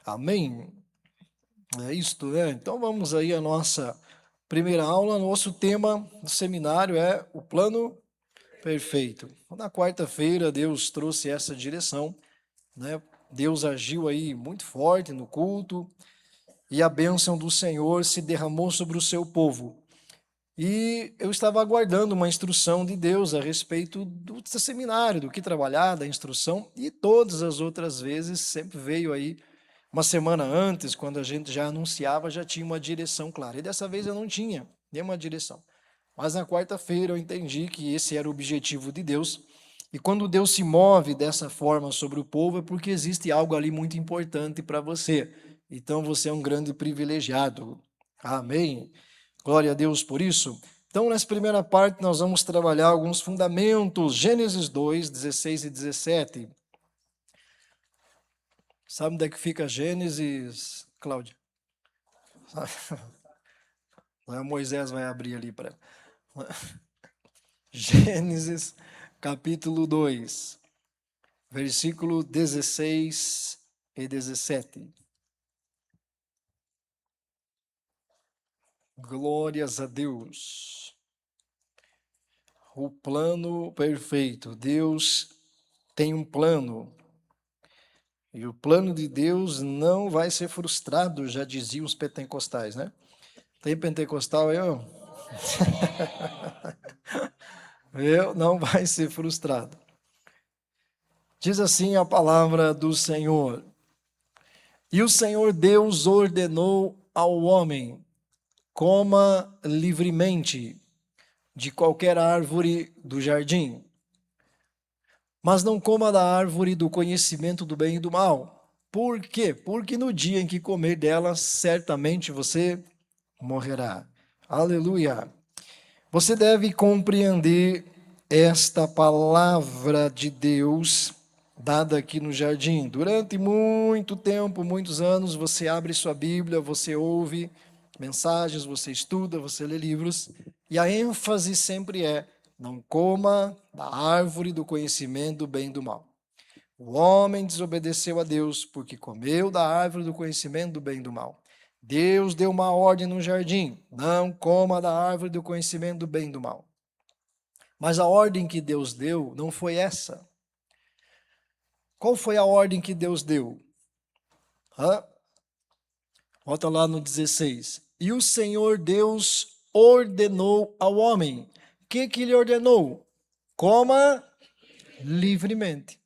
Amém? É isto, né? Então vamos aí à nossa primeira aula. Nosso tema do seminário é o plano perfeito. Na quarta-feira, Deus trouxe essa direção, né? Deus agiu aí muito forte no culto e a bênção do Senhor se derramou sobre o seu povo. E eu estava aguardando uma instrução de Deus a respeito do seminário, do que trabalhar, da instrução, e todas as outras vezes sempre veio aí uma semana antes, quando a gente já anunciava, já tinha uma direção clara. E dessa vez eu não tinha nenhuma direção. Mas na quarta-feira eu entendi que esse era o objetivo de Deus. E quando Deus se move dessa forma sobre o povo, é porque existe algo ali muito importante para você. Então você é um grande privilegiado. Amém. Glória a Deus por isso. Então, nessa primeira parte, nós vamos trabalhar alguns fundamentos. Gênesis 2, 16 e 17. Sabe onde é que fica Gênesis, Cláudia? Moisés vai abrir ali para. Gênesis, capítulo 2, versículo 16 e 17. Glórias a Deus. O plano perfeito. Deus tem um plano. E o plano de Deus não vai ser frustrado, já diziam os pentecostais, né? Tem pentecostal aí, ó? Não vai ser frustrado. Diz assim a palavra do Senhor. E o Senhor Deus ordenou ao homem: coma livremente de qualquer árvore do jardim, mas não coma da árvore do conhecimento do bem e do mal. Por quê? Porque no dia em que comer dela, certamente você morrerá. Aleluia. Você deve compreender esta palavra de Deus dada aqui no jardim. Durante muito tempo, muitos anos, você abre sua Bíblia, você ouve mensagens, você estuda, você lê livros, e a ênfase sempre é: não coma da árvore do conhecimento do bem e do mal. O homem desobedeceu a Deus porque comeu da árvore do conhecimento do bem e do mal. Deus deu uma ordem no jardim: não coma da árvore do conhecimento do bem e do mal. Mas a ordem que Deus deu não foi essa. Qual foi a ordem que Deus deu? Volta lá no 16. E o Senhor Deus ordenou ao homem. O que ele ordenou? Coma livremente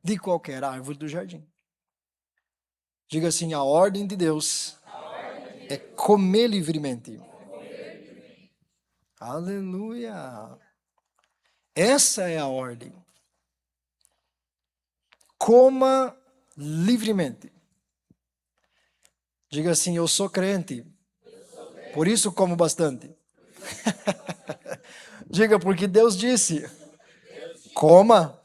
de qualquer árvore do jardim. Diga assim: a ordem de Deus é comer livremente. Aleluia! Essa é a ordem. Coma livremente. Diga assim: eu sou crente, por isso como bastante. Diga, porque Deus disse: coma.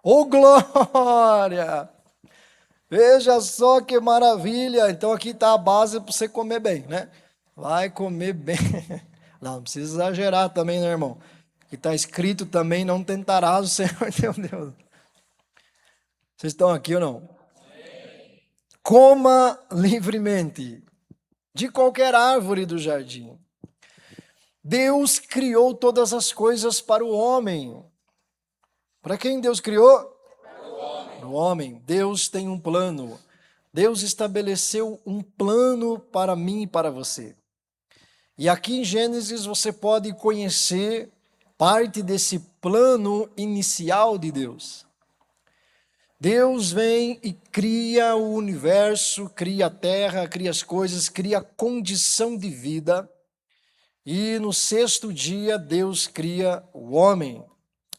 Oh, glória! Veja só que maravilha. Então aqui está a base para você comer bem, né? Vai comer bem. Não precisa exagerar também, né, irmão? Que está escrito também: não tentarás o Senhor teu Deus. Vocês estão aqui ou não? Coma livremente de qualquer árvore do jardim. Deus criou todas as coisas para o homem. Para quem Deus criou? Para o homem. Deus tem um plano. Deus estabeleceu um plano para mim e para você. E aqui em Gênesis você pode conhecer parte desse plano inicial de Deus. Deus vem e cria o universo, cria a terra, cria as coisas, cria a condição de vida. E no sexto dia, Deus cria o homem.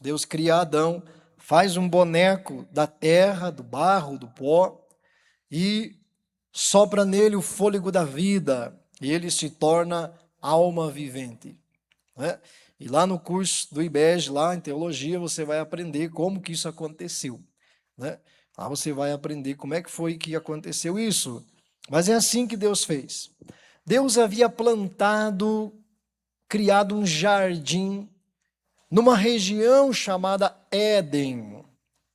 Deus cria Adão, faz um boneco da terra, do barro, do pó, e sopra nele o fôlego da vida, e ele se torna alma vivente. Né? E lá no curso do IBEG, lá em teologia, você vai aprender como que isso aconteceu. Né? Lá você vai aprender como é que foi que aconteceu isso. Mas é assim que Deus fez. Deus havia criado um jardim numa região chamada Éden.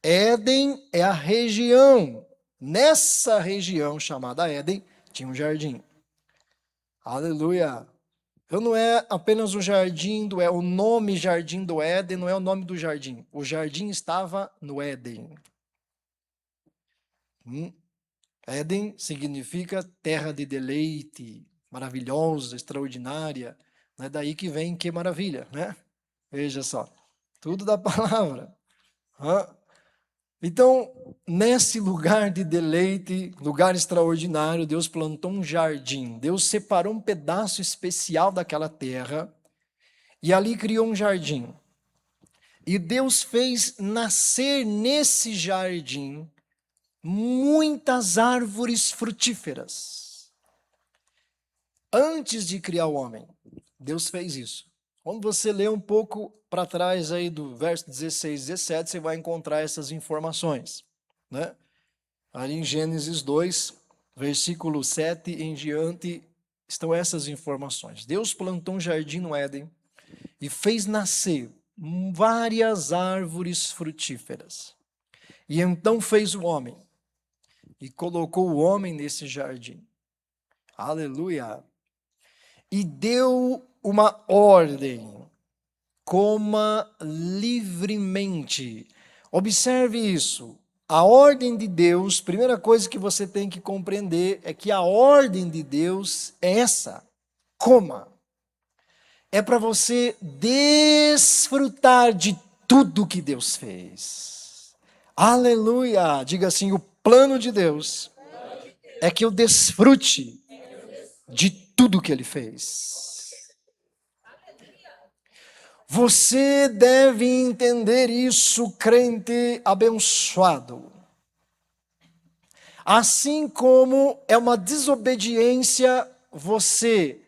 Éden é a região Nessa região chamada Éden, tinha um jardim. Aleluia! Então não é apenas o jardim do Éden, o nome Jardim do Éden não é o nome do jardim. O jardim estava no Éden. Éden significa terra de deleite, maravilhosa, extraordinária. Não é daí que vem que maravilha, né? Veja só, tudo da palavra. Então, nesse lugar de deleite, lugar extraordinário, Deus plantou um jardim. Deus separou um pedaço especial daquela terra e ali criou um jardim. E Deus fez nascer nesse jardim muitas árvores frutíferas. Antes de criar o homem, Deus fez isso. Quando você lê um pouco para trás aí do verso 16, 17, você vai encontrar essas informações, né? Ali em Gênesis 2, versículo 7 em diante, estão essas informações. Deus plantou um jardim no Éden e fez nascer várias árvores frutíferas. E então fez o homem e colocou o homem nesse jardim. Aleluia! E deu uma ordem: coma livremente. Observe isso. A ordem de Deus, primeira coisa que você tem que compreender é que a ordem de Deus é essa: coma. É para você desfrutar de tudo que Deus fez. Aleluia! Diga assim: o plano de Deus é que eu desfrute de tudo que Ele fez. Você deve entender isso, crente abençoado. Assim como é uma desobediência você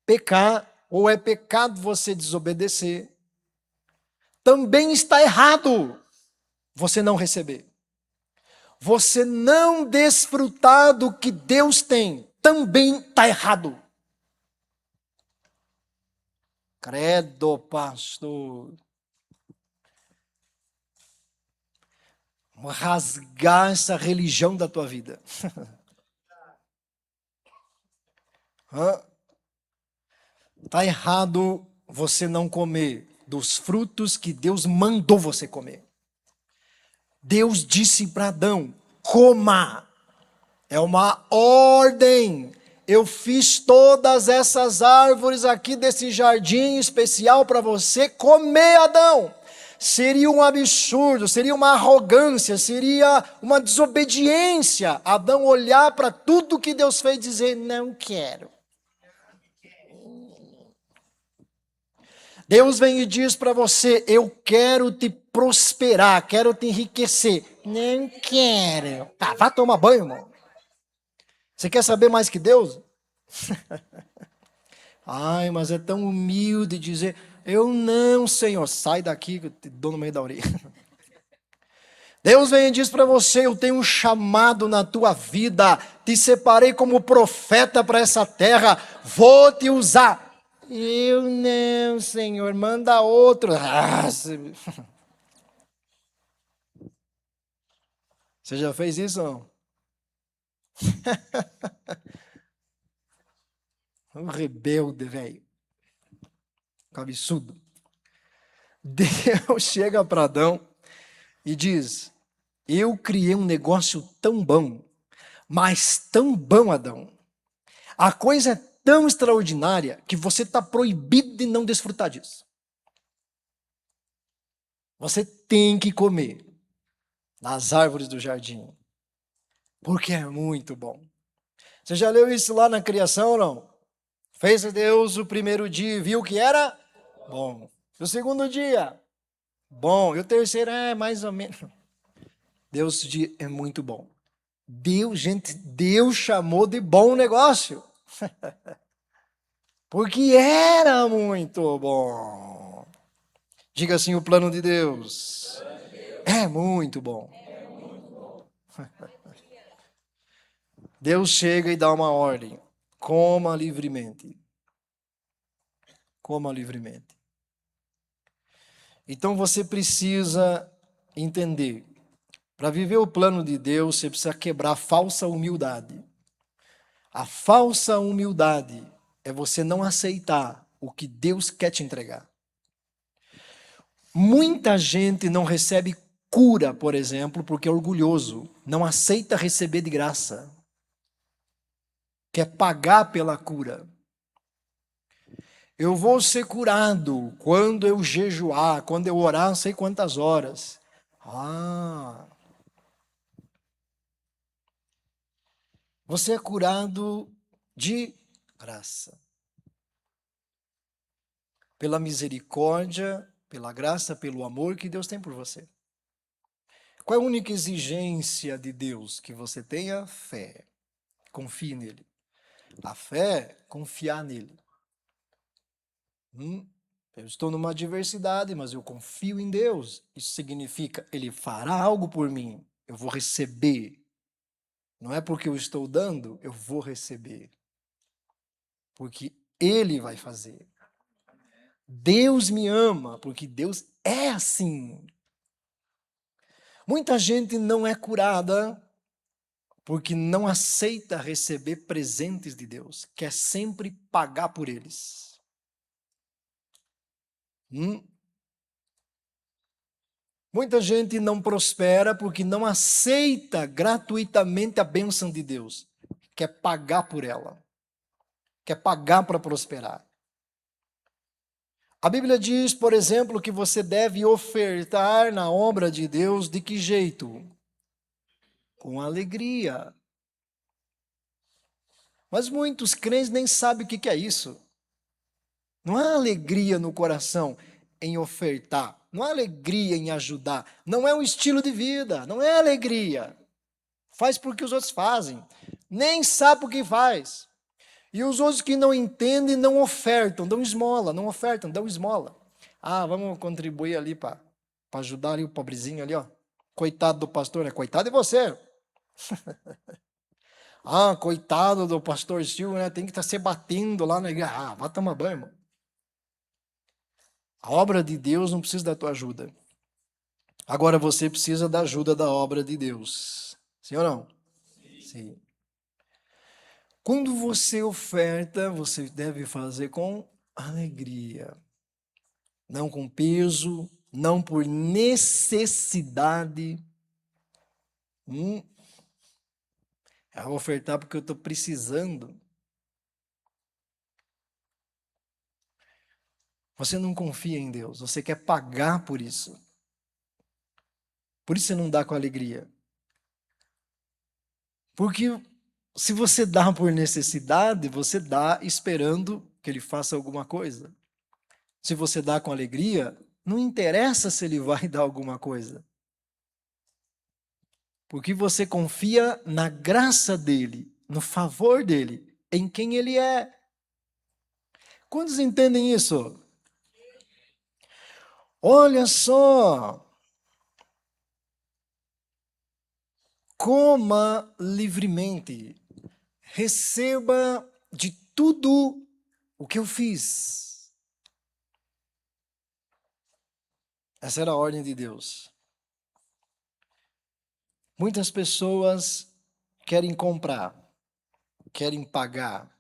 pecar, ou é pecado você desobedecer, também está errado você não receber. Você não desfrutar do que Deus tem, também está errado. Credo, pastor. Rasgar essa religião da tua vida. Está errado você não comer dos frutos que Deus mandou você comer. Deus disse para Adão: coma. É uma ordem. Eu fiz todas essas árvores aqui desse jardim especial para você comer, Adão. Seria um absurdo, seria uma arrogância, seria uma desobediência Adão olhar para tudo que Deus fez e dizer: não quero. Deus vem e diz para você: eu quero te prosperar, quero te enriquecer. Não quero. Tá, vá tomar banho, irmão. Você quer saber mais que Deus? Ai, mas é tão humilde dizer: eu não, Senhor, sai daqui que eu te dou no meio da orelha. Deus vem e diz para você: eu tenho um chamado na tua vida, te separei como profeta para essa terra, vou te usar. Eu não, Senhor, manda outro. Você já fez isso ou não? Um rebelde, velho. Cabeçudo. Deus chega para Adão e diz: eu criei um negócio tão bom, mas tão bom, Adão. A coisa é tão extraordinária que você está proibido de não desfrutar disso. Você tem que comer das árvores do jardim, porque é muito bom. Você já leu isso lá na criação ou não? Fez Deus o primeiro dia e viu que era bom. O segundo dia, bom. E o terceiro é mais ou menos. Deus é muito bom. Deus chamou de bom negócio. Porque era muito bom. Diga assim: o plano de Deus é muito bom. Deus chega e dá uma ordem: coma livremente. Coma livremente. Então você precisa entender Para viver o plano de Deus, você precisa quebrar a falsa humildade. A falsa humildade é você não aceitar o que Deus quer te entregar. Muita gente não recebe cura, por exemplo, porque é orgulhoso, não aceita receber de graça, quer pagar pela cura. Eu vou ser curado quando eu jejuar, quando eu orar, não sei quantas horas. Ah, você é curado de graça. Pela misericórdia, pela graça, pelo amor que Deus tem por você. Qual é a única exigência de Deus? Que você tenha fé. Confie nele. A fé é confiar nele. Eu estou numa adversidade, mas eu confio em Deus. Isso significa, Ele fará algo por mim. Eu vou receber. Não é porque eu estou dando, eu vou receber. Porque Ele vai fazer. Deus me ama, porque Deus é assim. Muita gente não é curada porque não aceita receber presentes de Deus, quer sempre pagar por eles. Hum? Muita gente não prospera porque não aceita gratuitamente a bênção de Deus, quer pagar por ela, quer pagar para prosperar. A Bíblia diz, por exemplo, que você deve ofertar na obra de Deus de que jeito? Com alegria. Mas muitos crentes nem sabem o que é isso. Não há alegria no coração em ofertar, não há alegria em ajudar, não é um estilo de vida, não é alegria. Faz porque os outros fazem, nem sabe o que faz. E os outros que não entendem não ofertam, dão esmola, não ofertam, dão esmola. Ah, vamos contribuir ali para ajudar ali o pobrezinho ali, ó. Coitado do pastor, né? Coitado de você. Ah, coitado do pastor Silvio, né? Tem que estar se batendo lá na igreja. Ah, vai tomar banho, irmão. A obra de Deus não precisa da tua ajuda. Agora você precisa da ajuda da obra de Deus. Sim ou não? Sim. Quando você oferta, você deve fazer com alegria, não com peso, não por necessidade. Hum, eu vou ofertar porque eu estou precisando. Você não confia em Deus, você quer pagar por isso. Por isso você não dá com alegria. Porque se você dá por necessidade, você dá esperando que Ele faça alguma coisa. Se você dá com alegria, não interessa se Ele vai dar alguma coisa. Porque você confia na graça dele, no favor dele, em quem ele é. Quantos entendem isso? Olha só, coma livremente, receba de tudo o que eu fiz. Essa era a ordem de Deus. Muitas pessoas querem comprar, querem pagar.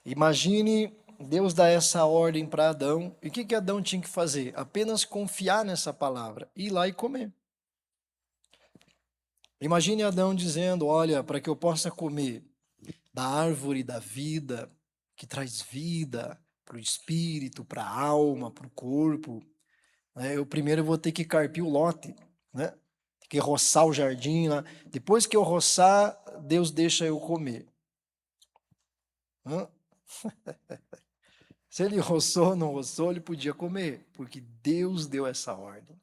Imagine Deus dá essa ordem para Adão. E o que Adão tinha que fazer? Apenas confiar nessa palavra, ir lá e comer. Imagine Adão dizendo: olha, para que eu possa comer da árvore da vida, que traz vida para o espírito, para a alma, para o corpo, né? Eu primeiro vou ter que carpir o lote, né? Tem que roçar o jardim lá. Depois que eu roçar, Deus deixa eu comer. Hã? Se ele roçou ou não roçou, ele podia comer, porque Deus deu essa ordem.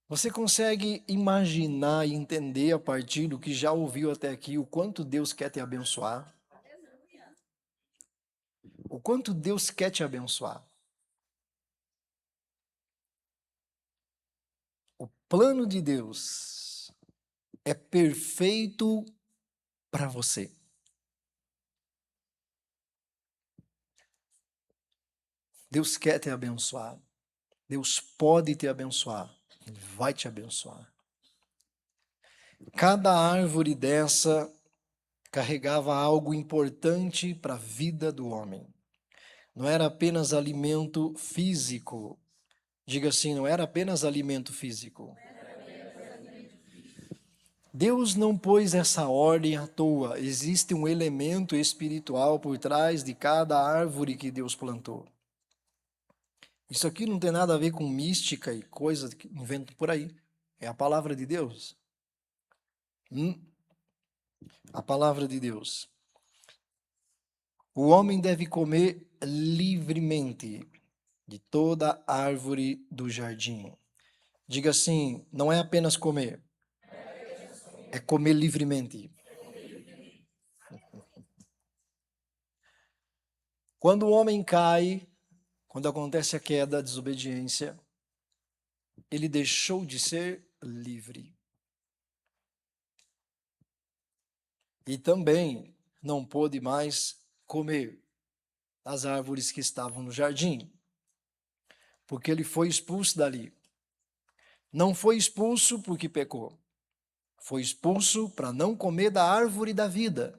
Você consegue imaginar e entender a partir do que já ouviu até aqui o quanto Deus quer te abençoar? O quanto Deus quer te abençoar? O plano de Deus é perfeito para você. Deus quer te abençoar. Deus pode te abençoar. Ele vai te abençoar. Cada árvore dessa carregava algo importante para a vida do homem. Não era apenas alimento físico. Diga assim, não era apenas alimento físico. Deus não pôs essa ordem à toa. Existe um elemento espiritual por trás de cada árvore que Deus plantou. Isso aqui não tem nada a ver com mística e coisas que inventam por aí. É a palavra de Deus. A palavra de Deus. O homem deve comer livremente de toda árvore do jardim. Diga assim, não é apenas comer, é comer livremente. Quando o homem cai, quando acontece a queda, a desobediência, ele deixou de ser livre. E também não pôde mais comer as árvores que estavam no jardim, porque ele foi expulso dali. Não foi expulso porque pecou. Foi expulso para não comer da árvore da vida,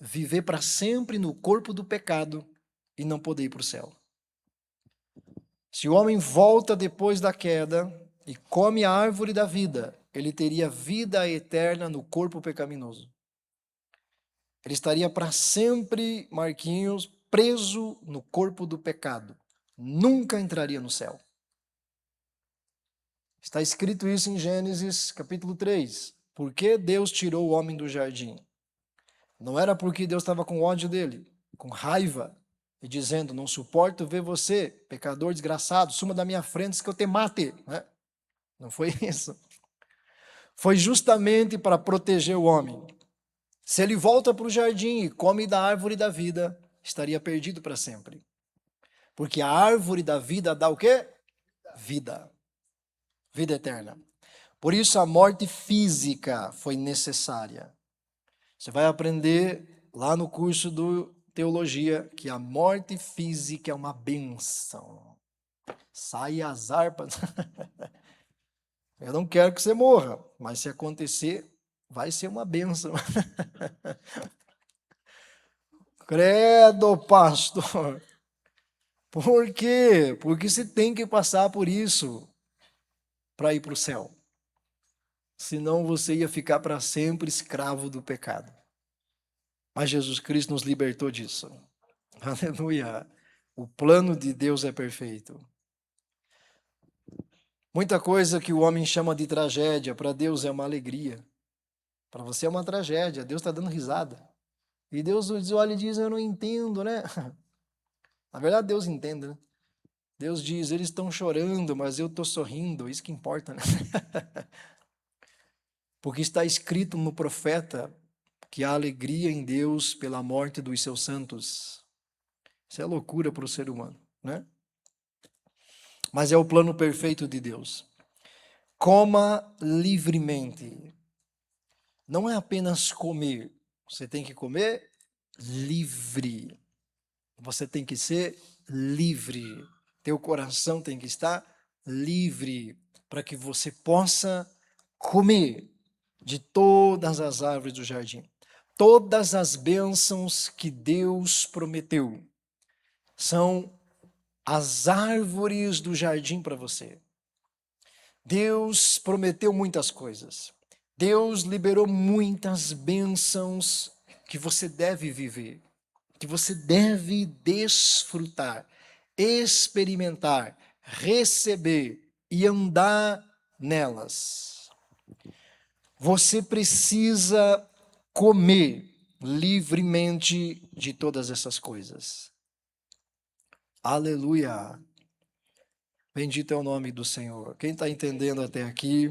viver para sempre no corpo do pecado e não poder ir para o céu. Se o homem volta depois da queda e come a árvore da vida, ele teria vida eterna no corpo pecaminoso. Ele estaria para sempre, Marquinhos, preso no corpo do pecado. Nunca entraria no céu. Está escrito isso em Gênesis capítulo 3. Por que Deus tirou o homem do jardim? Não era porque Deus estava com ódio dele, com raiva, e dizendo, não suporto ver você, pecador desgraçado, suma da minha frente que eu te mate. Não foi isso. Foi justamente para proteger o homem. Se ele volta para o jardim e come da árvore da vida, estaria perdido para sempre. Porque a árvore da vida dá o quê? Vida. Vida eterna. Por isso a morte física foi necessária. Você vai aprender lá no curso do teologia que a morte física é uma benção. Sai as harpas. Eu não quero que você morra, mas se acontecer, vai ser uma benção. Credo, pastor. Por quê? Porque você tem que passar por isso para ir para o céu. Senão você ia ficar para sempre escravo do pecado. Mas Jesus Cristo nos libertou disso. Aleluia. O plano de Deus é perfeito. Muita coisa que o homem chama de tragédia, para Deus é uma alegria. Para você é uma tragédia, Deus está dando risada. E Deus olha e diz, eu não entendo, né? Na verdade, Deus entende, né? Deus diz, eles estão chorando, mas eu estou sorrindo, isso que importa, né? Porque está escrito no profeta que há alegria em Deus pela morte dos seus santos. Isso é loucura para o ser humano, né? Mas é o plano perfeito de Deus. Coma livremente. Não é apenas comer. Você tem que comer livre. Você tem que ser livre. Teu coração tem que estar livre para que você possa comer de todas as árvores do jardim. Todas as bênçãos que Deus prometeu são as árvores do jardim para você. Deus prometeu muitas coisas. Deus liberou muitas bênçãos que você deve viver, que você deve desfrutar, experimentar, receber e andar nelas. Você precisa comer livremente de todas essas coisas. Aleluia! Bendito é o nome do Senhor. Quem está entendendo até aqui?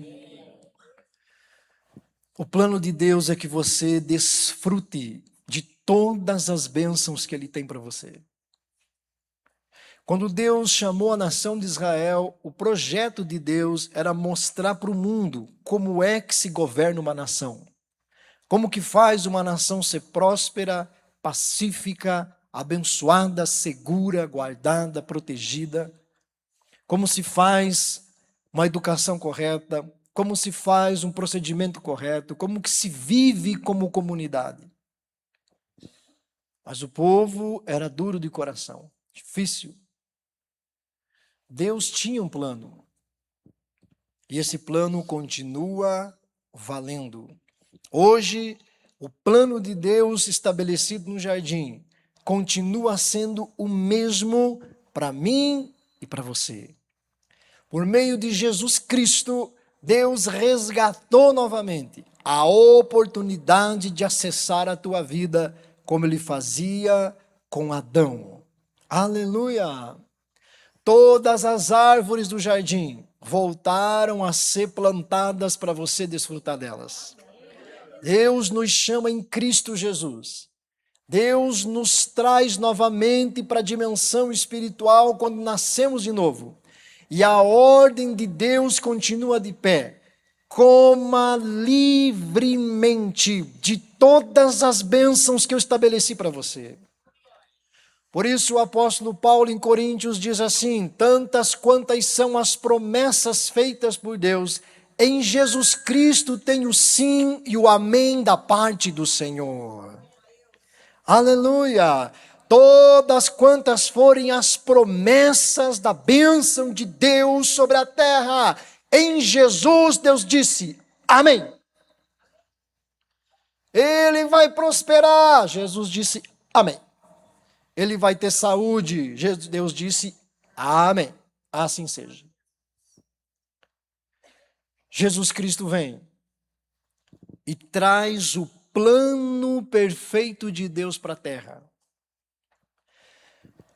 O plano de Deus é que você desfrute de todas as bênçãos que Ele tem para você. Quando Deus chamou a nação de Israel, o projeto de Deus era mostrar para o mundo como é que se governa uma nação. Como que faz uma nação ser próspera, pacífica, abençoada, segura, guardada, protegida. Como se faz uma educação correta, como se faz um procedimento correto, como que se vive como comunidade. Mas o povo era duro de coração, difícil. Deus tinha um plano, e esse plano continua valendo. Hoje, o plano de Deus estabelecido no jardim continua sendo o mesmo para mim e para você. Por meio de Jesus Cristo, Deus resgatou novamente a oportunidade de acessar a tua vida como ele fazia com Adão. Aleluia! Todas as árvores do jardim voltaram a ser plantadas para você desfrutar delas. Deus nos chama em Cristo Jesus. Deus nos traz novamente para a dimensão espiritual quando nascemos de novo. E a ordem de Deus continua de pé. Coma livremente de todas as bênçãos que eu estabeleci para você. Por isso o apóstolo Paulo em Coríntios diz assim: tantas quantas são as promessas feitas por Deus, em Jesus Cristo tem o sim e o amém da parte do Senhor. Aleluia! Todas quantas forem as promessas da bênção de Deus sobre a terra, em Jesus Deus disse, amém. Ele vai prosperar, Jesus disse, amém. Ele vai ter saúde, Deus disse, amém. Assim seja. Jesus Cristo vem e traz o plano perfeito de Deus para a terra.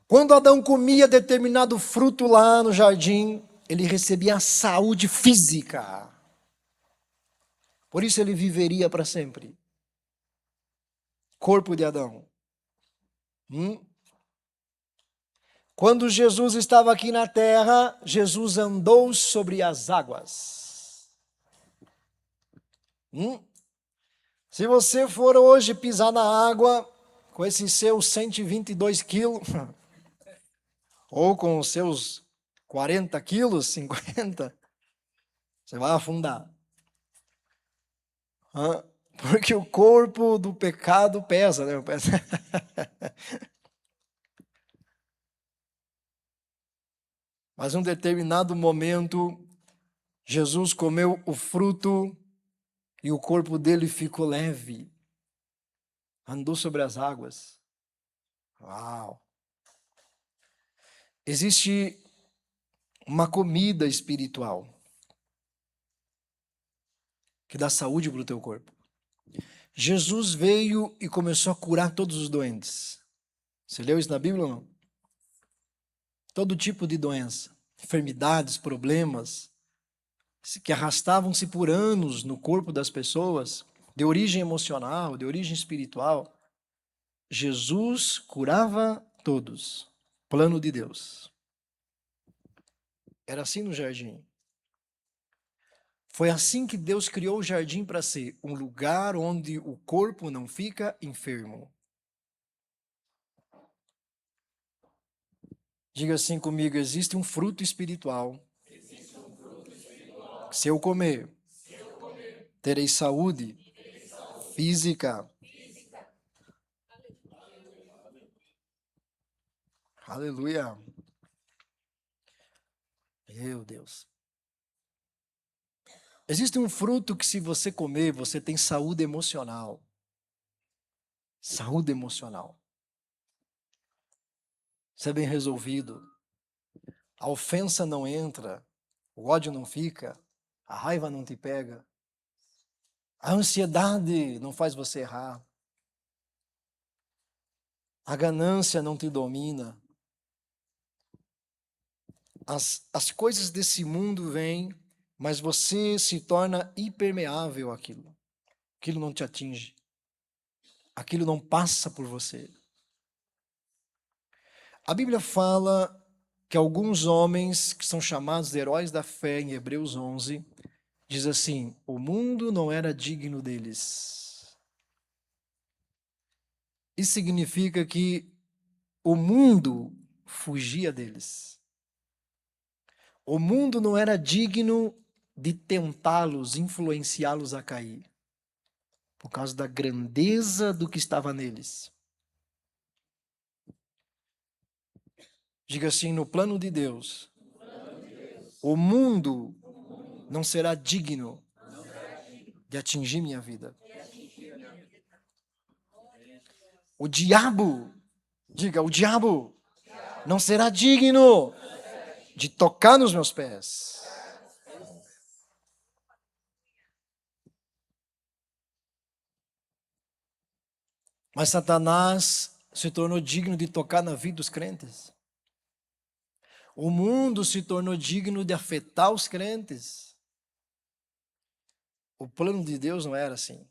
Quando Adão comia determinado fruto lá no jardim, ele recebia saúde física. Por isso ele viveria para sempre. Corpo de Adão. Quando Jesus estava aqui na terra, Jesus andou sobre as águas. Se você for hoje pisar na água, com esses seus 122 quilos, ou com os seus 40 quilos, 50, você vai afundar. Porque o corpo do pecado pesa, né? Mas em um determinado momento, Jesus comeu o fruto e o corpo dele ficou leve. Andou sobre as águas. Uau! Existe uma comida espiritual que dá saúde para o teu corpo. Jesus veio e começou a curar todos os doentes. Você leu isso na Bíblia ou não? Todo tipo de doença, enfermidades, problemas, que arrastavam-se por anos no corpo das pessoas, de origem emocional, de origem espiritual. Jesus curava todos. Plano de Deus. Era assim no jardim. Foi assim que Deus criou o jardim para ser um lugar onde o corpo não fica enfermo. Diga assim comigo, existe um fruto espiritual. Se eu comer, terei saúde física. Aleluia. Meu Deus. Existe um fruto que se você comer, você tem saúde emocional. Saúde emocional. Isso é bem resolvido. A ofensa não entra, o ódio não fica, a raiva não te pega, a ansiedade não faz você errar, a ganância não te domina. As coisas desse mundo vêm, mas você se torna impermeável àquilo. Aquilo não te atinge. Aquilo não passa por você. A Bíblia fala que alguns homens, que são chamados de heróis da fé, em Hebreus 11, diz assim, o mundo não era digno deles. Isso significa que o mundo fugia deles. O mundo não era digno de tentá-los, influenciá-los a cair, por causa da grandeza do que estava neles. Diga assim: no plano de Deus, o mundo não será digno de atingir minha vida. O diabo, diga, o diabo não será digno de tocar nos meus pés. Mas Satanás se tornou digno de tocar na vida dos crentes. O mundo se tornou digno de afetar os crentes. O plano de Deus não era assim.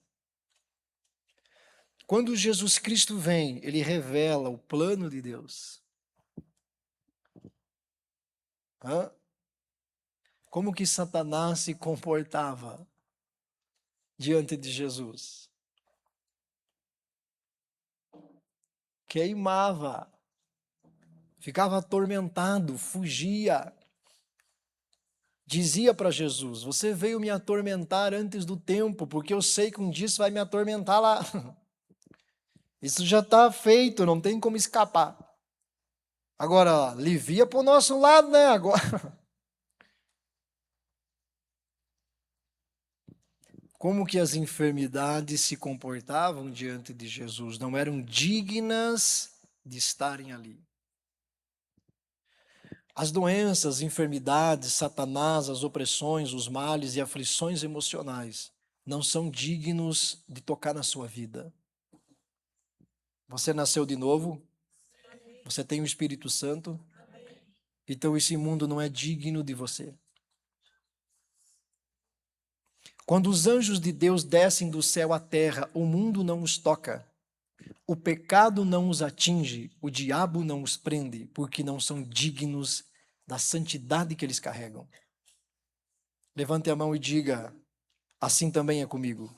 Quando Jesus Cristo vem, ele revela o plano de Deus. Hã? Como que Satanás se comportava diante de Jesus? Queimava, ficava atormentado, fugia. Dizia para Jesus: você veio me atormentar antes do tempo, porque eu sei que um dia você vai me atormentar lá. Isso já está feito, não tem como escapar. Agora, alivia para o nosso lado, né? Agora. Como que as enfermidades se comportavam diante de Jesus? Não eram dignas de estarem ali. As doenças, enfermidades, Satanás, as opressões, os males e aflições emocionais não são dignos de tocar na sua vida. Você nasceu de novo? Você tem o Espírito Santo? Então esse mundo não é digno de você. Quando os anjos de Deus descem do céu à terra, o mundo não os toca. O pecado não os atinge, o diabo não os prende, porque não são dignos da santidade que eles carregam. Levante a mão e diga: assim também é comigo.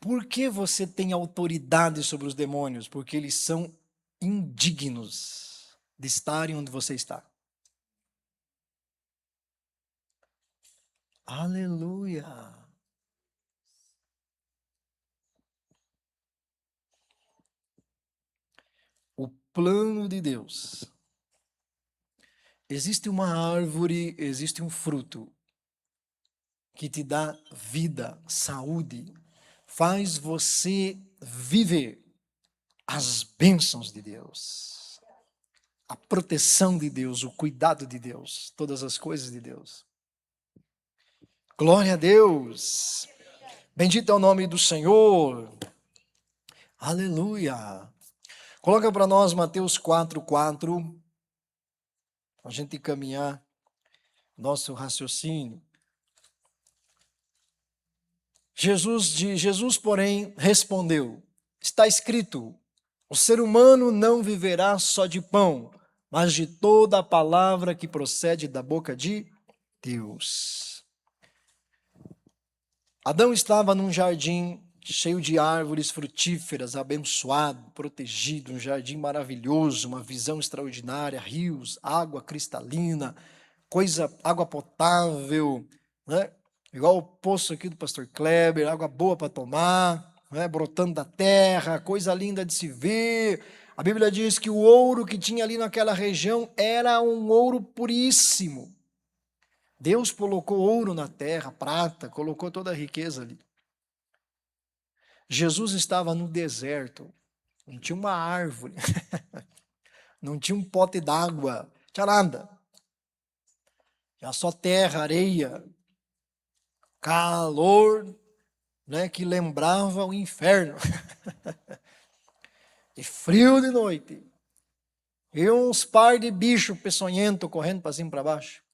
Por que você tem autoridade sobre os demônios? Porque eles são indignos de estarem onde você está. Aleluia! O plano de Deus. Existe uma árvore, existe um fruto que te dá vida, saúde, faz você viver as bênçãos de Deus, a proteção de Deus, o cuidado de Deus, todas as coisas de Deus. Glória a Deus! Bendito é o nome do Senhor. Aleluia! Coloca para nós Mateus 4:4, para a gente caminhar nosso raciocínio. Jesus, porém, respondeu: está escrito, o ser humano não viverá só de pão, mas de toda a palavra que procede da boca de Deus. Adão estava num jardim cheio de árvores frutíferas, abençoado, protegido, um jardim maravilhoso, uma visão extraordinária, rios, água cristalina, água potável, né? Igual o poço aqui do pastor Kleber, água boa para tomar, né? Brotando da terra, coisa linda de se ver. A Bíblia diz que o ouro que tinha ali naquela região era um ouro puríssimo. Deus colocou ouro na terra, prata, colocou toda a riqueza ali. Jesus estava no deserto, não tinha uma árvore, não tinha um pote d'água, não tinha nada. Tinha só terra, areia, calor, né, que lembrava o inferno. E frio de noite. E uns par de bicho peçonhento correndo para cima e para baixo.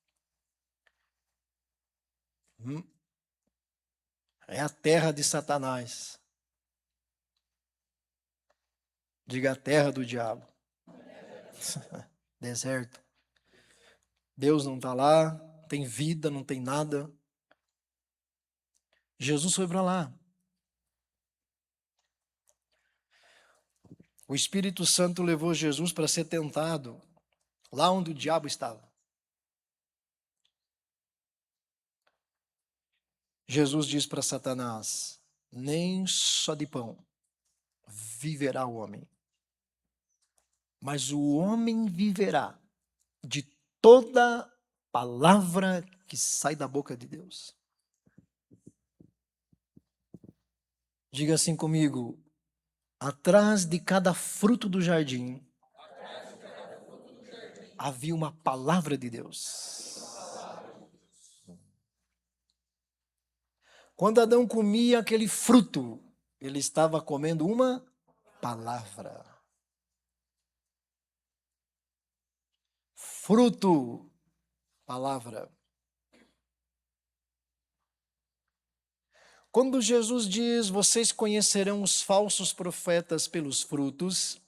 É a terra de Satanás. Diga a terra do diabo. Deserto. Deus não está lá, não tem vida, não tem nada. Jesus foi para lá. O Espírito Santo levou Jesus para ser tentado lá onde o diabo estava. Jesus diz para Satanás: nem só de pão viverá o homem, mas o homem viverá de toda palavra que sai da boca de Deus. Diga assim comigo: atrás de cada fruto do jardim havia uma palavra de Deus. Quando Adão comia aquele fruto, ele estava comendo uma palavra. Fruto, palavra. Quando Jesus diz: vocês conhecerão os falsos profetas pelos frutos,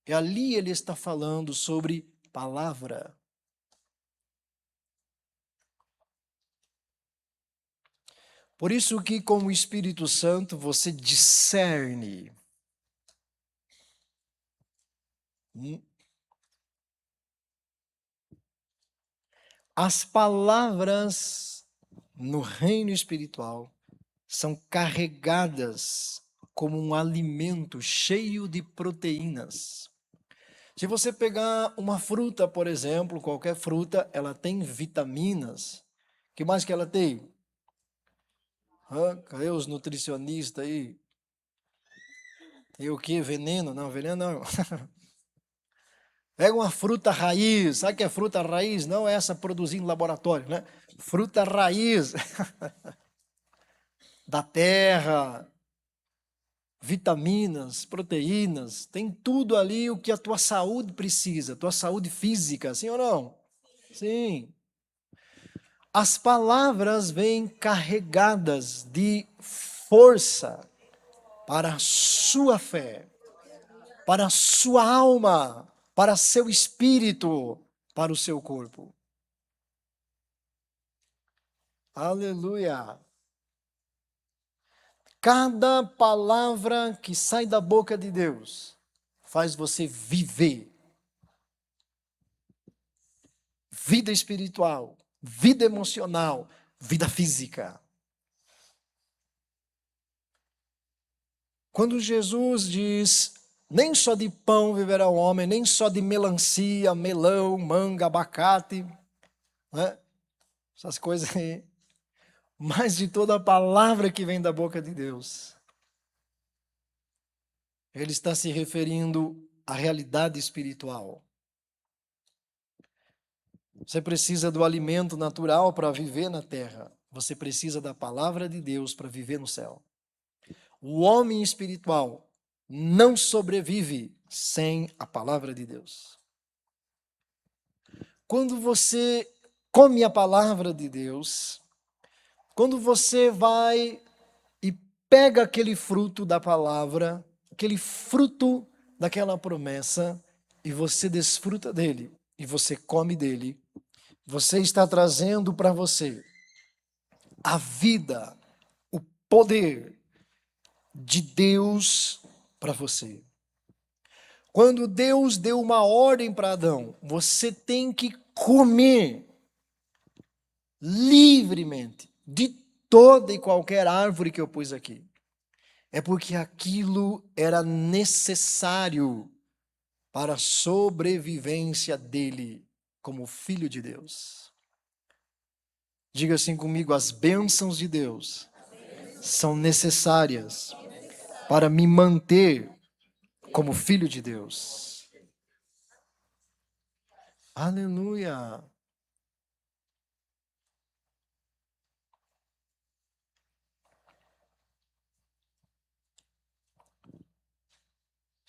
e ali ele está falando sobre palavra. Por isso que com o Espírito Santo você discerne as palavras no reino espiritual são carregadas como um alimento cheio de proteínas. Se você pegar uma fruta, por exemplo, qualquer fruta, ela tem vitaminas. O que mais que ela tem? Cadê os nutricionistas aí? Tem o quê? Veneno? Não, veneno não. Pega uma fruta raiz. Sabe o que é fruta raiz? Não é essa produzida em laboratório, né? Fruta raiz da terra, vitaminas, proteínas, tem tudo ali o que a tua saúde precisa, tua saúde física, sim ou não? Sim. As palavras vêm carregadas de força para a sua fé, para a sua alma, para seu espírito, para o seu corpo. Aleluia. Cada palavra que sai da boca de Deus faz você viver vida espiritual, vida emocional, vida física. Quando Jesus diz: nem só de pão viverá o homem, nem só de melancia, melão, manga, abacate, né? Essas coisas aí, mas de toda a palavra que vem da boca de Deus. Ele está se referindo à realidade espiritual. Você precisa do alimento natural para viver na terra. Você precisa da palavra de Deus para viver no céu. O homem espiritual não sobrevive sem a palavra de Deus. Quando você come a palavra de Deus, quando você vai e pega aquele fruto da palavra, aquele fruto daquela promessa, e você desfruta dele, e você come dele, você está trazendo para você a vida, o poder de Deus para você. Quando Deus deu uma ordem para Adão, você tem que comer livremente de toda e qualquer árvore que eu pus aqui. É porque aquilo era necessário para a sobrevivência dele como filho de Deus. Diga assim comigo: as bênçãos de Deus são necessárias para me manter como filho de Deus. Aleluia.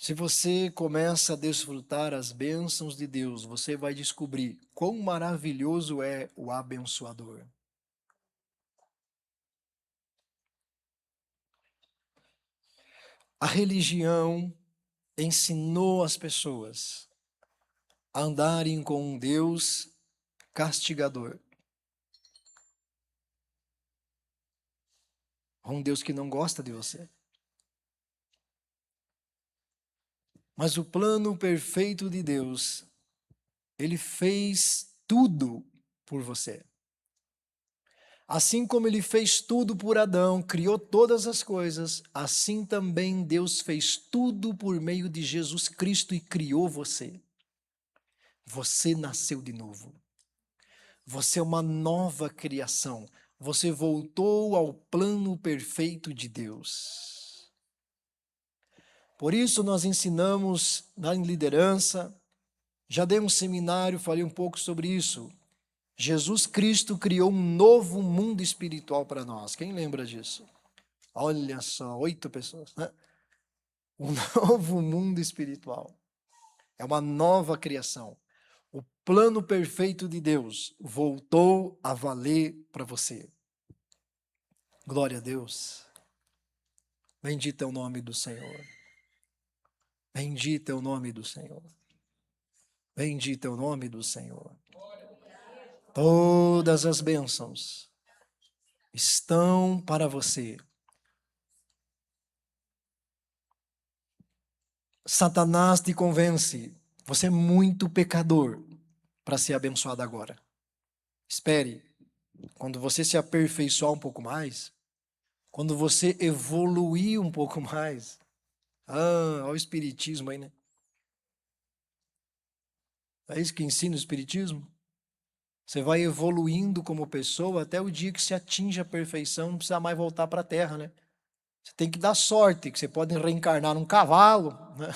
Se você começa a desfrutar as bênçãos de Deus, você vai descobrir quão maravilhoso é o abençoador. A religião ensinou as pessoas a andarem com um Deus castigador. Um Deus que não gosta de você. Mas o plano perfeito de Deus, Ele fez tudo por você. Assim como Ele fez tudo por Adão, criou todas as coisas, assim também Deus fez tudo por meio de Jesus Cristo e criou você. Você nasceu de novo. Você é uma nova criação. Você voltou ao plano perfeito de Deus. Por isso nós ensinamos na liderança, já dei um seminário, falei um pouco sobre isso. Jesus Cristo criou um novo mundo espiritual para nós. Quem lembra disso? Olha só, 8 pessoas, né? Um novo mundo espiritual. É uma nova criação. O plano perfeito de Deus voltou a valer para você. Glória a Deus. Bendito é o nome do Senhor. Bendito é o nome do Senhor. Bendito é o nome do Senhor. Todas as bênçãos estão para você. Satanás te convence. Você é muito pecador para ser abençoado agora. Espere. Quando você se aperfeiçoar um pouco mais, quando você evoluir um pouco mais, olha o espiritismo aí, né? É isso que ensina o espiritismo? Você vai evoluindo como pessoa até o dia que se atinge a perfeição, não precisa mais voltar para a terra, né? Você tem que dar sorte, que você pode reencarnar num cavalo, né?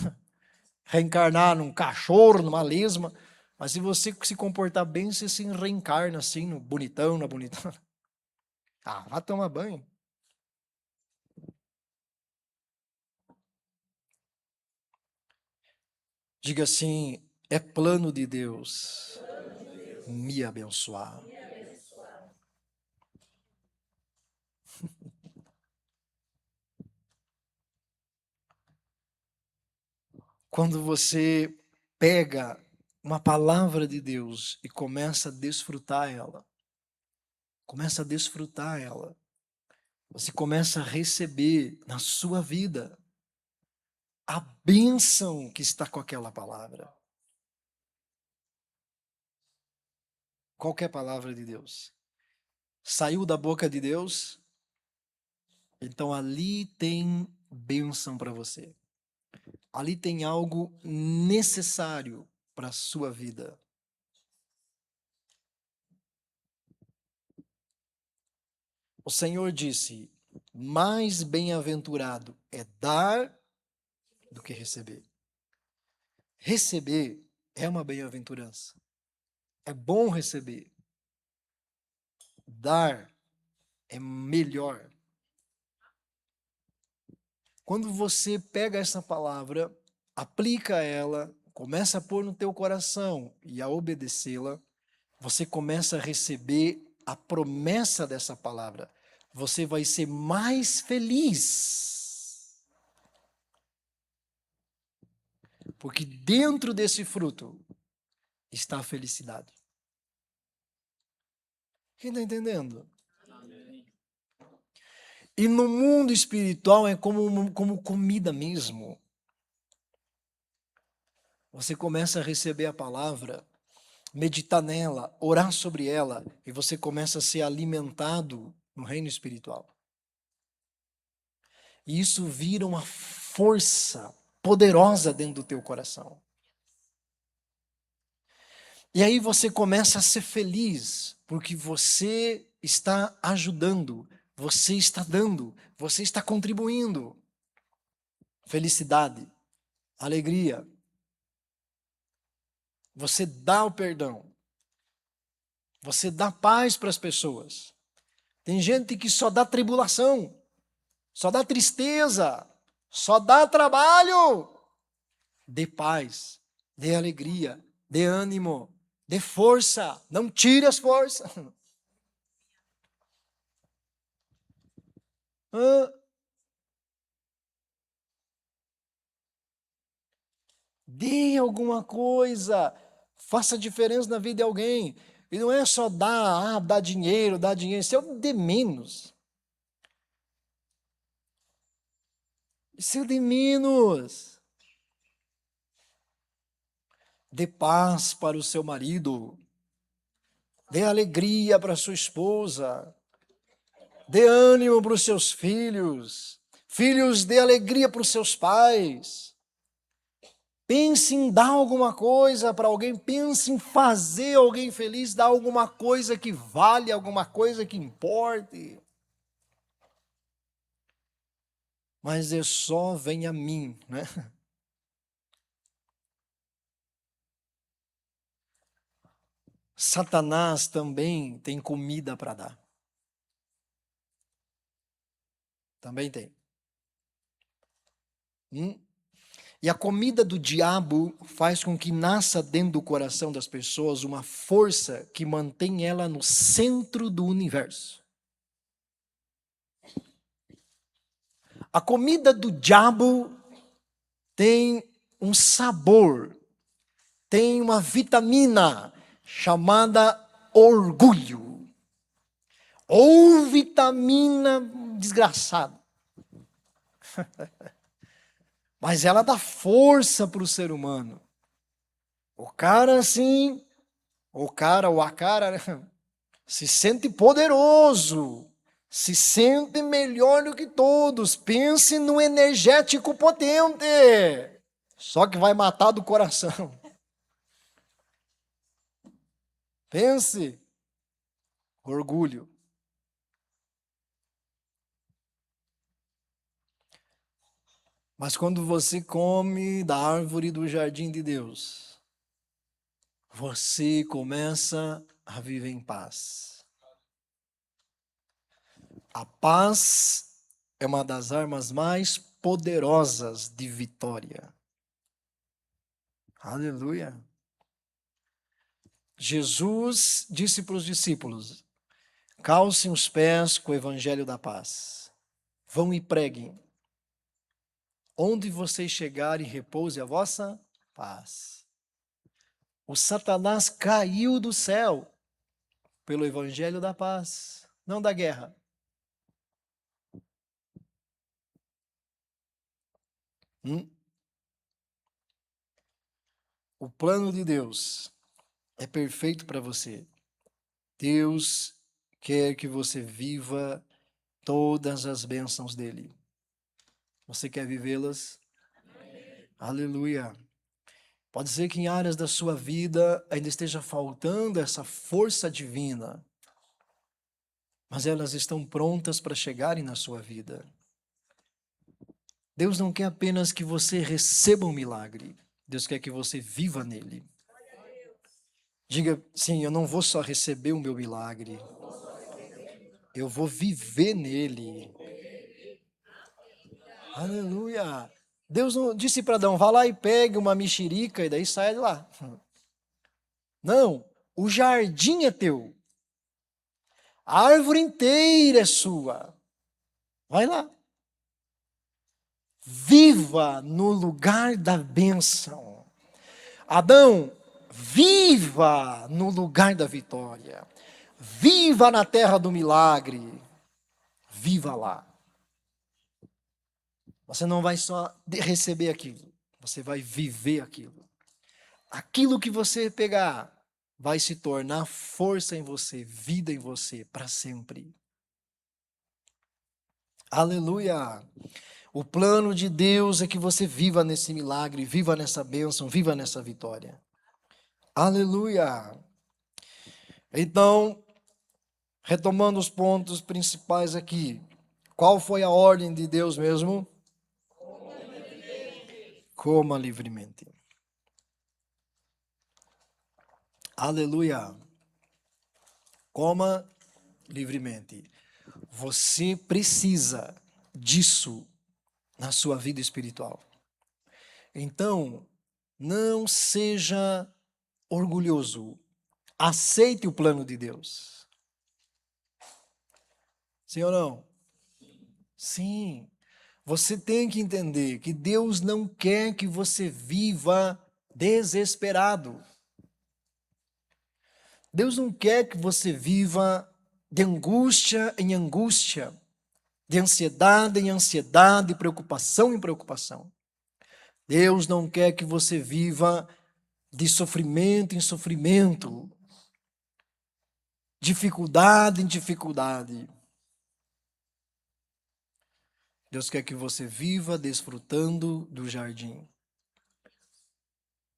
Reencarnar num cachorro, numa lesma, mas se você se comportar bem, você se reencarna assim, no bonitão, na bonitona. Ah, vá tomar banho. Diga assim, é plano de Deus me abençoar. Quando você pega uma palavra de Deus e começa a desfrutar ela, você começa a receber na sua vida a bênção que está com aquela palavra. Qualquer palavra de Deus. Saiu da boca de Deus, então ali tem bênção para você. Ali tem algo necessário para a sua vida. O Senhor disse: mais bem-aventurado é dar do que receber. Receber é uma bem-aventurança. É bom receber. Dar é melhor. Quando você pega essa palavra, aplica ela, começa a pôr no teu coração e a obedecê-la, você começa a receber a promessa dessa palavra. Você vai ser mais feliz. Porque dentro desse fruto está a felicidade. Quem está entendendo? E no mundo espiritual é como comida mesmo. Você começa a receber a palavra, meditar nela, orar sobre ela, e você começa a ser alimentado no reino espiritual. E isso vira uma força poderosa dentro do teu coração. E aí você começa a ser feliz, porque você está ajudando, você está dando, você está contribuindo. Felicidade, alegria. Você dá o perdão. Você dá paz para as pessoas. Tem gente que só dá tribulação, só dá tristeza, só dá trabalho. Dê paz, dê alegria, dê ânimo, dê força. Não tire as forças. Ah, dê alguma coisa, faça diferença na vida de alguém. E não é só dar dinheiro, dar dinheiro. Isso é o de menos. Isso é o de menos. Dê paz para o seu marido. Dê alegria para a sua esposa. Dê ânimo para os seus filhos. Filhos, dê alegria para os seus pais. Pense em dar alguma coisa para alguém. Pense em fazer alguém feliz. Dar alguma coisa que vale, alguma coisa que importe. Mas é só vem a mim, né? Satanás também tem comida para dar. Também tem. E a comida do diabo faz com que nasça dentro do coração das pessoas uma força que mantém ela no centro do universo. A comida do diabo tem um sabor, tem uma vitamina chamada orgulho. Ou vitamina desgraçada. Mas ela dá força para o ser humano. O cara assim, o cara ou a cara, né, se sente poderoso, se sente melhor do que todos. Pense no energético potente, só que vai matar do coração. Pense, orgulho. Mas quando você come da árvore do jardim de Deus, você começa a viver em paz. A paz é uma das armas mais poderosas de vitória. Aleluia. Jesus disse para os discípulos: calcem os pés com o evangelho da paz. Vão e preguem. Onde vocês chegarem, repouse a vossa paz. O Satanás caiu do céu pelo evangelho da paz, não da guerra. O plano de Deus é perfeito para você. Deus quer que você viva todas as bênçãos dele. Você quer vivê-las? Aleluia. Pode ser que em áreas da sua vida ainda esteja faltando essa força divina, mas elas estão prontas para chegarem na sua vida. Deus não quer apenas que você receba um milagre, Deus quer que você viva nele. Diga, sim, eu não vou só receber o meu milagre, eu vou viver nele. Aleluia. Deus não disse para Adão, vá lá e pegue uma mexerica e daí saia de lá. Não, o jardim é teu. A árvore inteira é sua. Vai lá. Viva no lugar da bênção. Adão, viva no lugar da vitória. Viva na terra do milagre. Viva lá. Você não vai só receber aquilo, você vai viver aquilo. Aquilo que você pegar vai se tornar força em você, vida em você, para sempre. Aleluia! O plano de Deus é que você viva nesse milagre, viva nessa bênção, viva nessa vitória. Aleluia! Então, retomando os pontos principais aqui. Qual foi a ordem de Deus mesmo? Coma livremente. Aleluia! Coma livremente. Você precisa disso na sua vida espiritual. Então, não seja orgulhoso. Aceite o plano de Deus. Sim ou não? Sim. Você tem que entender que Deus não quer que você viva desesperado. Deus não quer que você viva de angústia em angústia, de ansiedade em ansiedade, de preocupação em preocupação. Deus não quer que você viva de sofrimento em sofrimento, dificuldade em dificuldade. Deus quer que você viva desfrutando do jardim.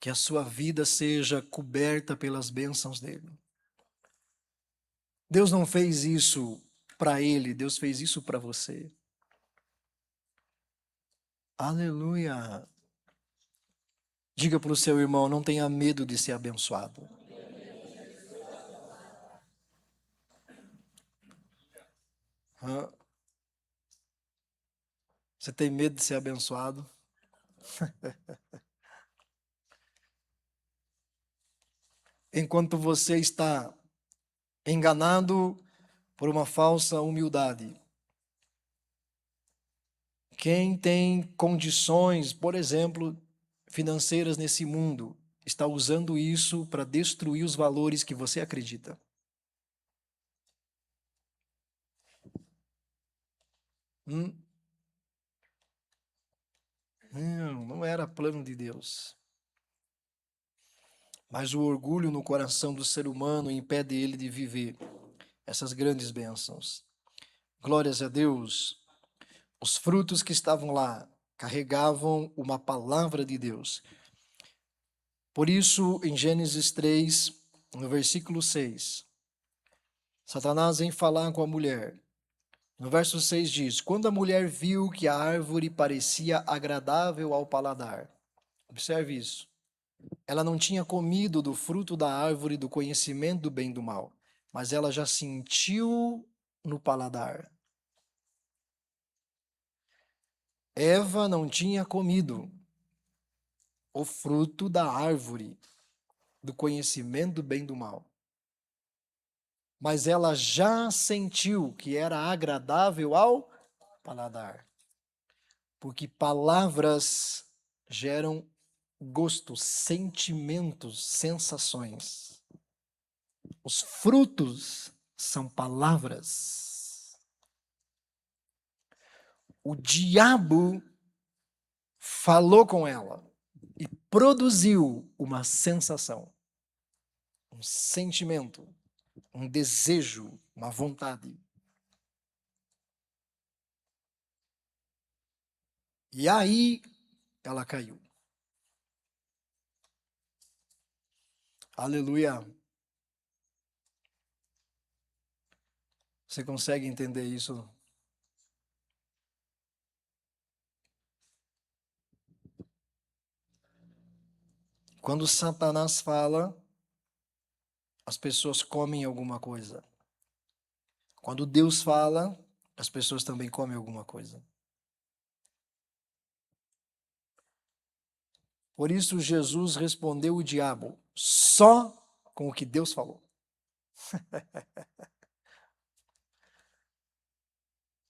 Que a sua vida seja coberta pelas bênçãos dele. Deus não fez isso para ele, Deus fez isso para você. Aleluia. Diga para o seu irmão, não tenha medo de ser abençoado. Hã? Você tem medo de ser abençoado? Enquanto você está enganado por uma falsa humildade. Quem tem condições, por exemplo, financeiras nesse mundo, está usando isso para destruir os valores que você acredita. Não era plano de Deus. Mas o orgulho no coração do ser humano impede ele de viver essas grandes bênçãos. Glórias a Deus. Os frutos que estavam lá carregavam uma palavra de Deus. Por isso, em Gênesis 3, no versículo 6, Satanás vem falar com a mulher. No verso 6 diz: Quando a mulher viu que a árvore parecia agradável ao paladar. Observe isso. Ela não tinha comido do fruto da árvore do conhecimento do bem e do mal, mas ela já sentiu no paladar. Eva não tinha comido o fruto da árvore do conhecimento do bem e do mal, mas ela já sentiu que era agradável ao paladar, porque palavras geram gostos, sentimentos, sensações. Os frutos são palavras. O diabo falou com ela e produziu uma sensação, um sentimento, um desejo, uma vontade. E aí ela caiu. Aleluia. Você consegue entender isso? Quando Satanás fala, as pessoas comem alguma coisa. Quando Deus fala, as pessoas também comem alguma coisa. Por isso Jesus respondeu o diabo só com o que Deus falou.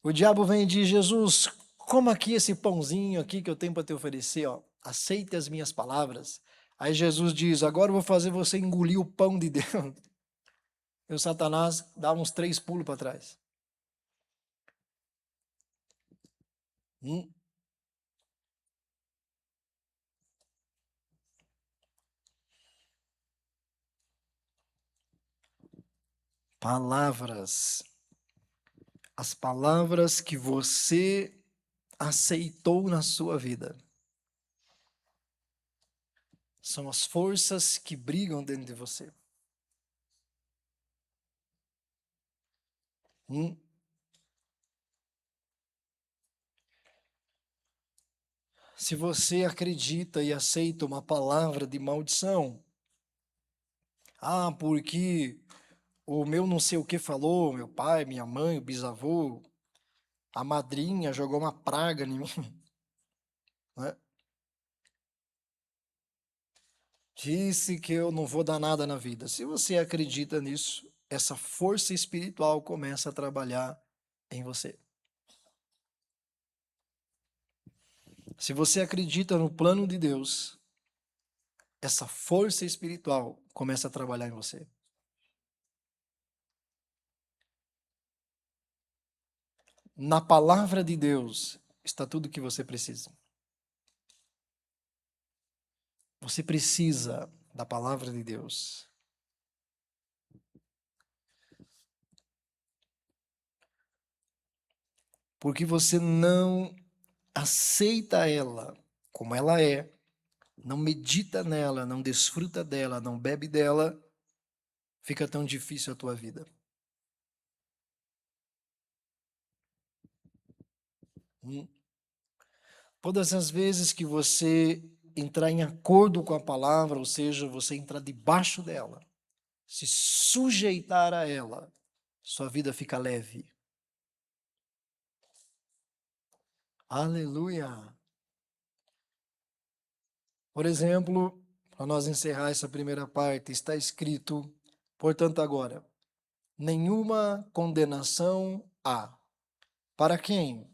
O diabo vem e diz: Jesus, coma aqui esse pãozinho aqui que eu tenho para te oferecer, ó. Aceite as minhas palavras. Aí Jesus diz: agora eu vou fazer você engolir o pão de Deus. E o Satanás dá uns 3 pulos para trás. Hum. Palavras. As palavras que você aceitou na sua vida são as forças que brigam dentro de você. Se você acredita e aceita uma palavra de maldição, porque o meu não sei o que falou, meu pai, minha mãe, o bisavô, a madrinha jogou uma praga em mim, né? Disse que eu não vou dar nada na vida. Se você acredita nisso, essa força espiritual começa a trabalhar em você. Se você acredita no plano de Deus, essa força espiritual começa a trabalhar em você. Na palavra de Deus está tudo o que você precisa. Você precisa da palavra de Deus. Porque você não aceita ela como ela é, não medita nela, não desfruta dela, não bebe dela, fica tão difícil a tua vida. Todas as vezes que você entrar em acordo com a palavra, ou seja, você entrar debaixo dela, se sujeitar a ela, sua vida fica leve. Aleluia! Por exemplo, para nós encerrar essa primeira parte, está escrito, portanto, agora, nenhuma condenação há. Para quem?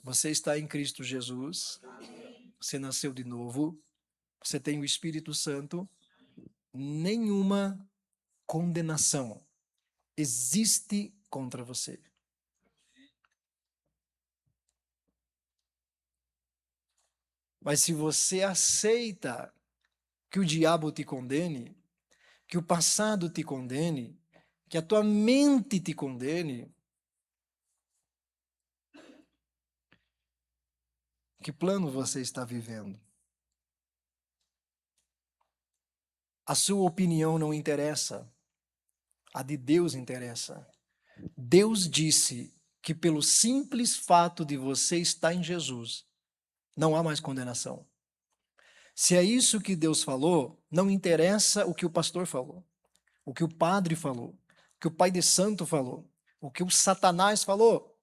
Você está em Cristo Jesus, você nasceu de novo, você tem o Espírito Santo, nenhuma condenação existe contra você. Mas se você aceita que o diabo te condene, que o passado te condene, que a tua mente te condene, que plano você está vivendo? A sua opinião não interessa, a de Deus interessa. Deus disse que pelo simples fato de você estar em Jesus, não há mais condenação. Se é isso que Deus falou, não interessa o que o pastor falou, o que o padre falou, o que o pai de santo falou, o que o Satanás falou,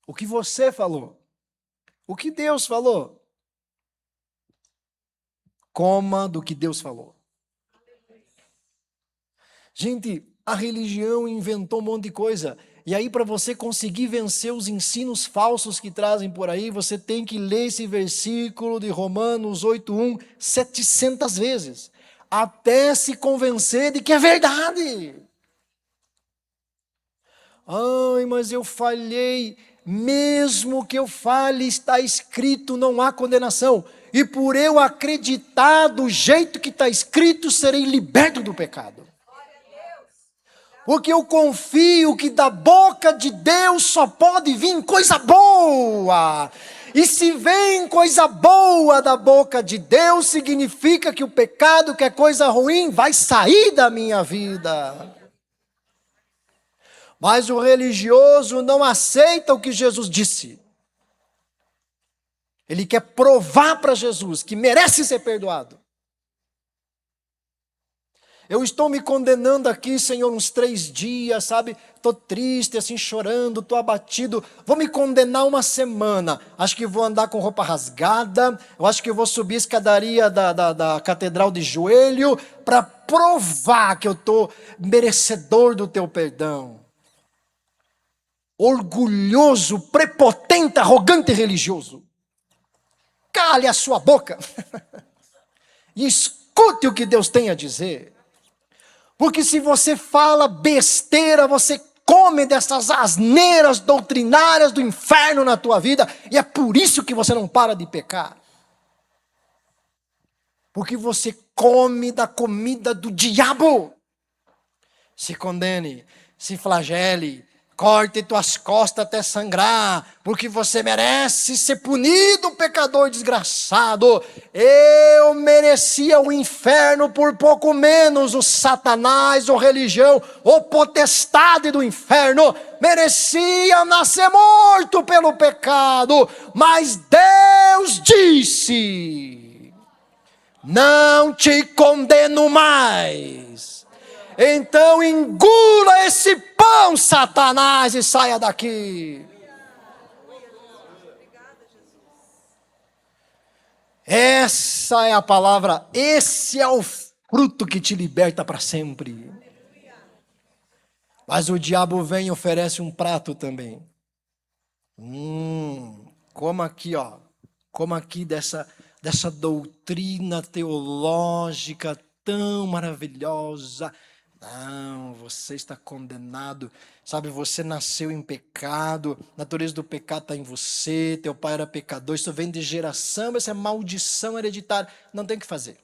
o que você falou, o que Deus falou. Coma do que Deus falou. Gente, a religião inventou um monte de coisa. E aí, para você conseguir vencer os ensinos falsos que trazem por aí, você tem que ler esse versículo de Romanos 8:1 700 vezes, até se convencer de que é verdade. Ai, mas eu falhei. Mesmo que eu fale, está escrito, não há condenação. E por eu acreditar do jeito que está escrito, serei liberto do pecado. Porque eu confio que da boca de Deus só pode vir coisa boa. E se vem coisa boa da boca de Deus, significa que o pecado, que é coisa ruim, vai sair da minha vida. Mas o religioso não aceita o que Jesus disse. Ele quer provar para Jesus que merece ser perdoado. Eu estou me condenando aqui, Senhor, uns 3 dias, sabe? Estou triste, assim, chorando, estou abatido. Vou me condenar uma semana. Acho que vou andar com roupa rasgada. Eu acho que vou subir a escadaria da catedral de joelho para provar que eu estou merecedor do teu perdão. Orgulhoso, prepotente, arrogante e religioso. Cale a sua boca e escute o que Deus tem a dizer. Porque se você fala besteira, você come dessas asneiras doutrinárias do inferno na tua vida, e é por isso que você não para de pecar. Porque você come da comida do diabo. Se condene, se flagele, corte tuas costas até sangrar, porque você merece ser punido, pecador desgraçado. Eu merecia o inferno por pouco menos, o Satanás, ou religião, ou potestade do inferno, merecia nascer morto pelo pecado, mas Deus disse, não te condeno mais. Então engula esse pão, Satanás, e saia daqui. Essa é a palavra, esse é o fruto que te liberta para sempre. Mas o diabo vem e oferece um prato também. Coma aqui, ó. Coma aqui dessa doutrina teológica tão maravilhosa. Não, você está condenado. Sabe, você nasceu em pecado, a natureza do pecado está em você, teu pai era pecador, isso vem de geração, essa é maldição hereditária. Não tem o que fazer.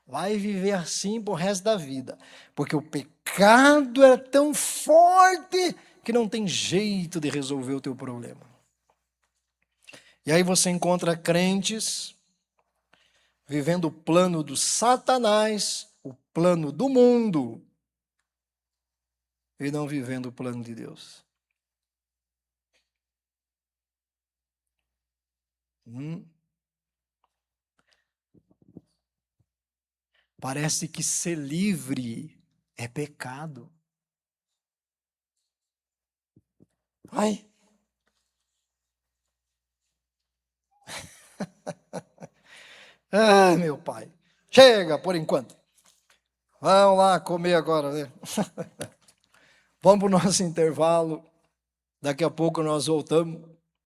Vai viver assim pro resto da vida, porque o pecado é tão forte que não tem jeito de resolver o teu problema. E aí você encontra crentes vivendo o plano do Satanás, o plano do mundo, e não vivendo o plano de Deus. Parece que ser livre é pecado. Ai. Ai, meu pai. Chega por enquanto. Vamos lá comer agora, né? Vamos para o nosso intervalo. Daqui a pouco nós voltamos.